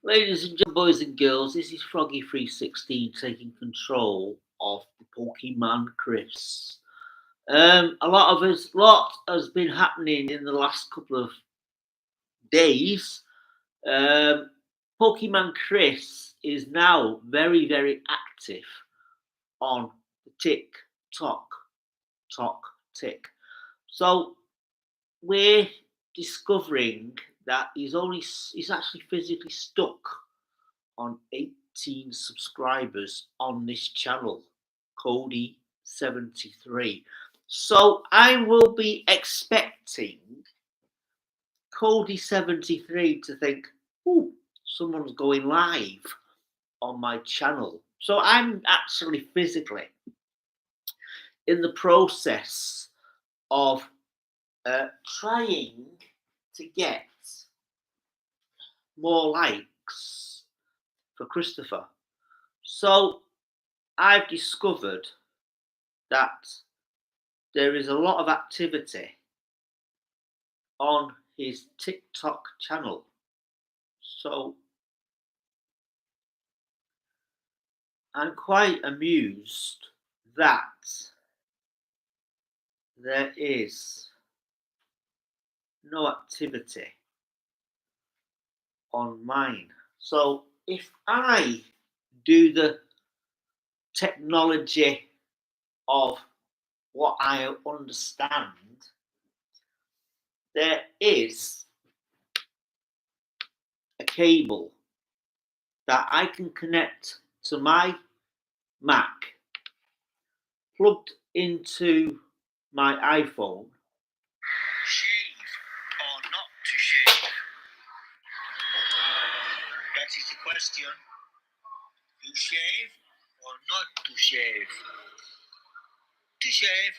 Ladies and gentlemen, boys and girls, this is Froggy316 taking control of the Pokemon Chris. Lot has been happening in the last couple of days. Um, Pokemon Chris is now very active on the Tick. So we're discovering that he's actually physically stuck on 18 subscribers on this channel, Cody73. So I will be expecting Cody73 to think, oh, someone's going live on my channel. So I'm actually physically in the process of trying to get more likes for Christopher. So I've discovered that there is a lot of activity on his TikTok channel. So I'm quite amused that there is no activity on mine. So if I do the technology of what I understand, there is a cable that I can connect to my Mac, plugged into my iPhone. Shave or not to shave? That is the question. You shave or not to shave? To shave.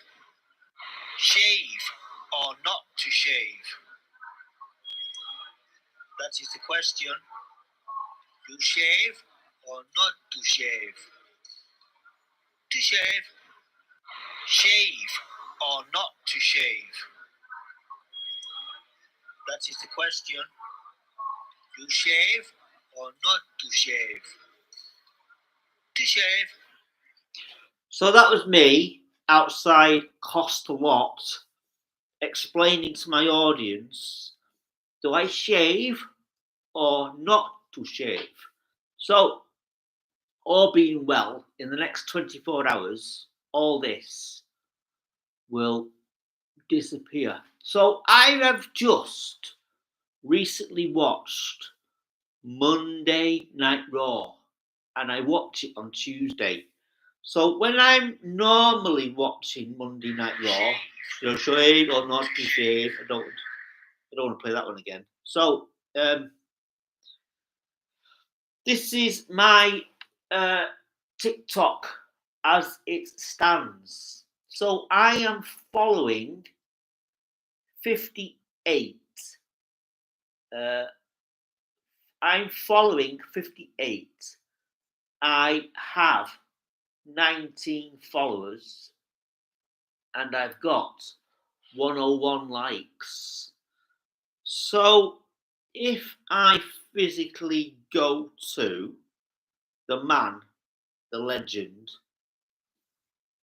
Shave or not to shave? That is the question. You shave or not to shave? To shave. Shave or not to shave? That is the question. You shave or not to shave? To shave. So that was me outside Cost a Lot explaining to my audience, do I shave or not to shave? So, all being well, in the next 24 hours, all this will disappear. So, I have just recently watched Monday Night Raw, and I watch it on Tuesday. So when I'm normally watching Monday Night Raw, shave or not to shave, I don't want to play that one again. So this is my TikTok as it stands. So I am following 58. I'm following 58. I have 19 followers and I've got 101 likes. So if I physically go to the man, the legend,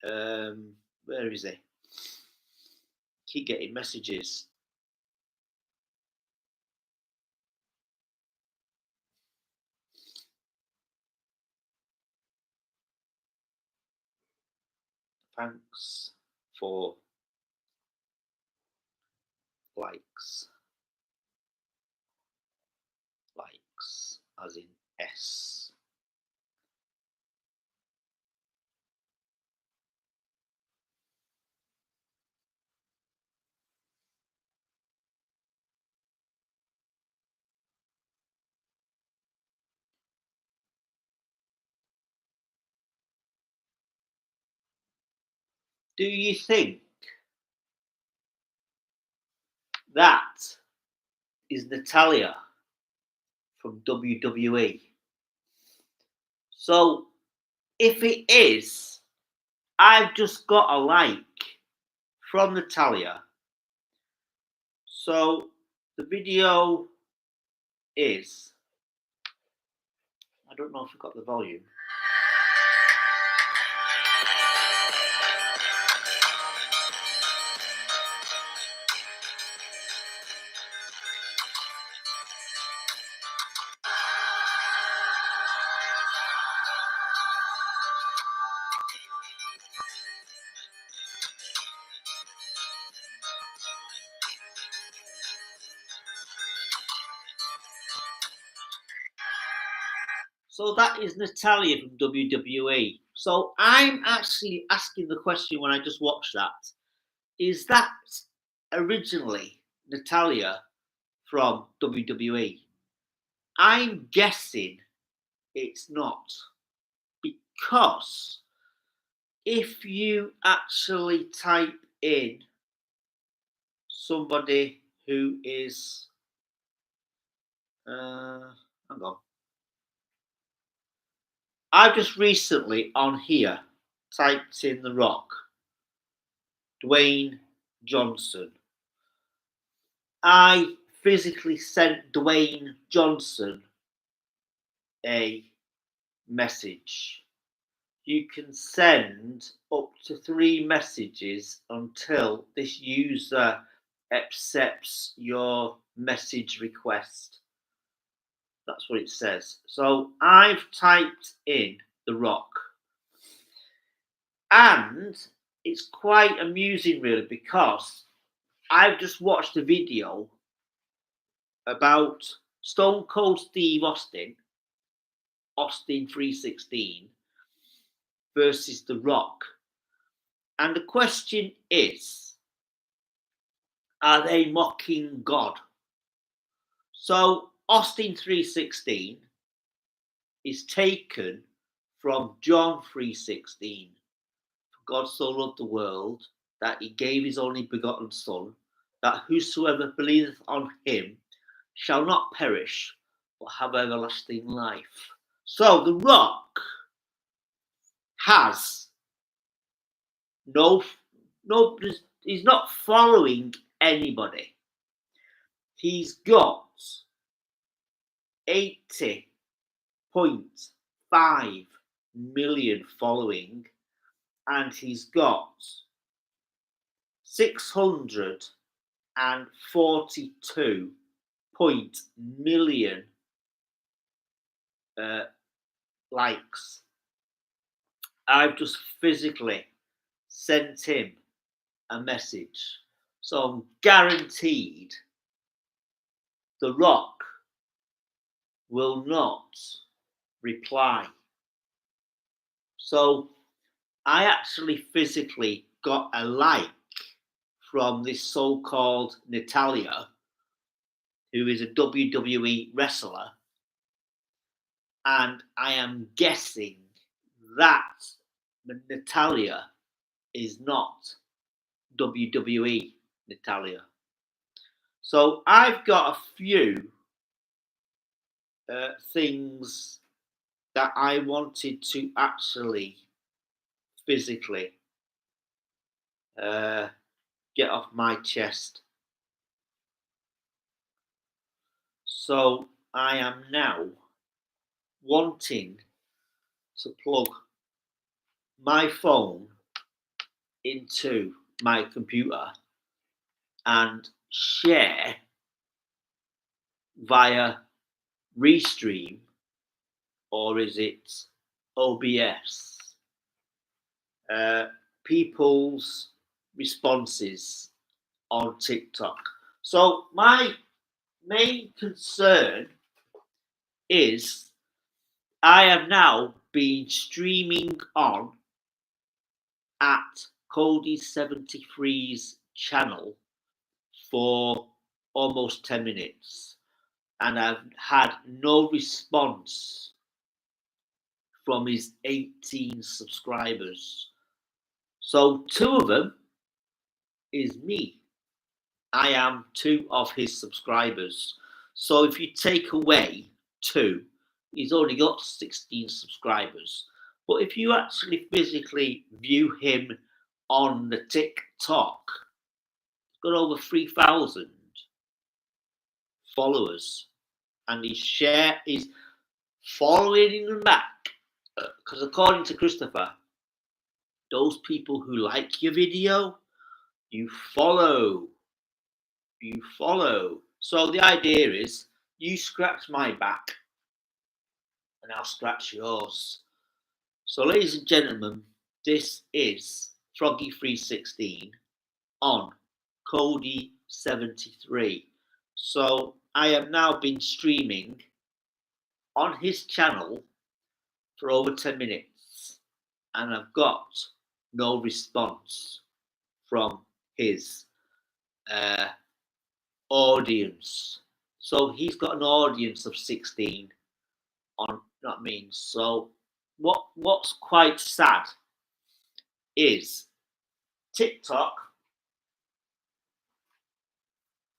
where is he? Keep getting messages. Thanks for likes. Likes, as in S. Do you think that is Natalia from WWE? So if it is, I've just got a like from Natalia. So the video is I don't know if I've got the volume. So that is Natalya from WWE. So I'm actually asking the question when I just watched that. Is that originally Natalya from WWE? I'm guessing it's not. Because if you actually type in somebody who is hang on. I've just recently on here typed in The Rock, Dwayne Johnson. I physically sent Dwayne Johnson a message. You can send up to 3 messages until this user accepts your message request. That's what it says. So I've typed in The Rock. And it's quite amusing, really, because I've just watched a video about Stone Cold Steve Austin, Austin 316, versus The Rock. And the question is, are they mocking God? So Austin 316 is taken from John 3:16. For God so loved the world that he gave his only begotten Son, that whosoever believeth on him shall not perish, but have everlasting life. So The Rock has he's not following anybody. He's got 80.5 million following, and he's got 642 million likes. I've just physically sent him a message, so I'm guaranteed The Rock will not reply. So I actually physically got a like from this so-called Natalya, who is a WWE wrestler, and I am guessing that Natalya is not WWE Natalya. So I've got a few things that I wanted to actually physically get off my chest. So I am now wanting to plug my phone into my computer and share via Restream, or is it OBS, people's responses on TikTok. So my main concern is I have now been streaming on at Cody73's channel for almost 10 minutes, and I've had no response from his 18 subscribers. So 2 of them is me. I am 2 of his subscribers. So if you take away 2, he's only got 16 subscribers. But if you actually physically view him on the TikTok, he's got over 3,000 followers, and his following in the back, because according to Christopher, those people who like your video, you follow. You follow. So the idea is you scratch my back and I'll scratch yours. So, ladies and gentlemen, this is Froggy316 on Cody73. So I have now been streaming on his channel for over 10 minutes and I've got no response from his audience. So he's got an audience of 16 on, you know what I mean? So what's quite sad is TikTok.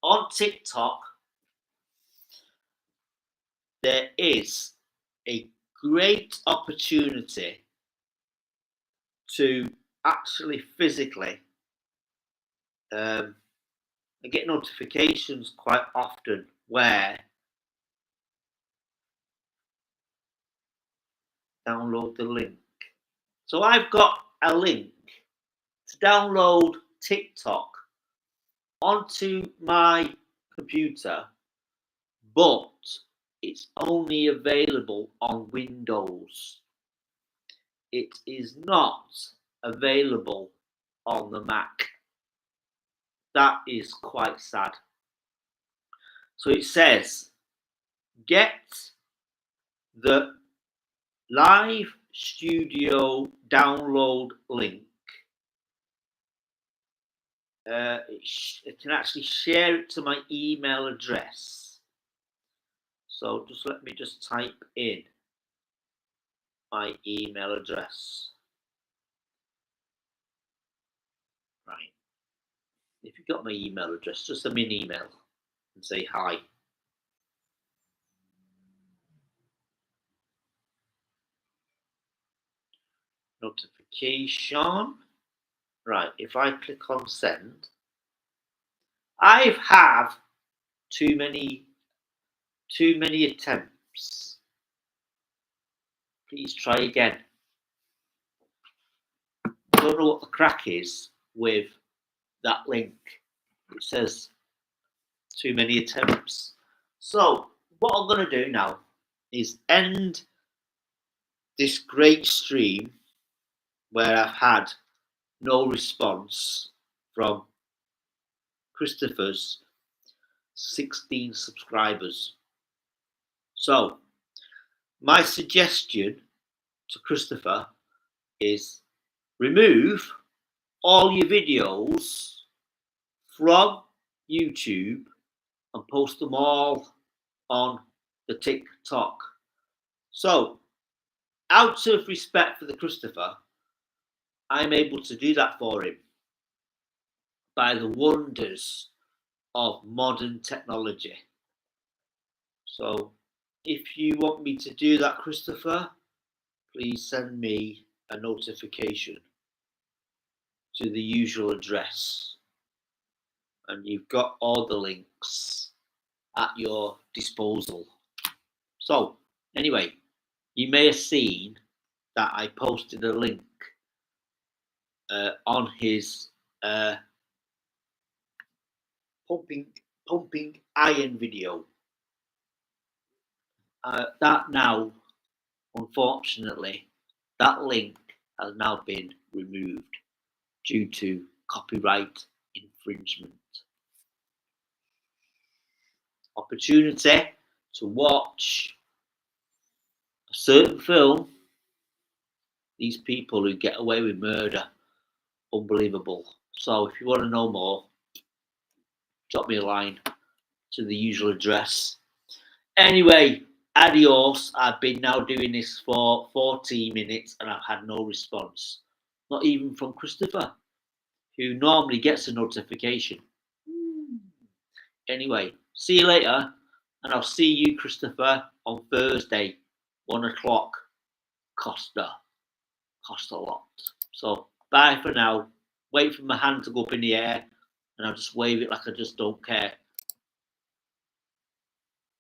On TikTok, there is a great opportunity to actually physically I get notifications quite often where download the link. So I've got a link to download TikTok onto my computer, but it's only available on Windows. It is not available on the Mac. That is quite sad. So it says, get the live studio download link. It can actually share it to my email address. So just let me just type in my email address. Right. If you've got my email address, just send me an email and say hi. Notification. Right, if I click on send, I've had too many attempts. Please try again. I don't know what the crack is with that link. It says too many attempts. So what I'm going to do now is end this great stream where I've had no response from Christopher's 16 subscribers. So my suggestion to Christopher is remove all your videos from YouTube and post them all on the TikTok. So out of respect for the Christopher, I'm able to do that for him by the wonders of modern technology. So if you want me to do that, Christopher, please send me a notification to the usual address. And you've got all the links at your disposal. So anyway, you may have seen that I posted a link on his pumping iron video. That now, unfortunately, that link has now been removed due to copyright infringement. Opportunity to watch a certain film. These people who get away with murder, unbelievable. So if you want to know more, drop me a line to the usual address. Anyway, adios. I've been now doing this for 14 minutes and I've had no response. Not even from Christopher, who normally gets a notification. Anyway, see you later. And I'll see you, Christopher, on Thursday, 1 o'clock. Cost a lot. So bye for now. Wait for my hand to go up in the air and I'll just wave it like I just don't care.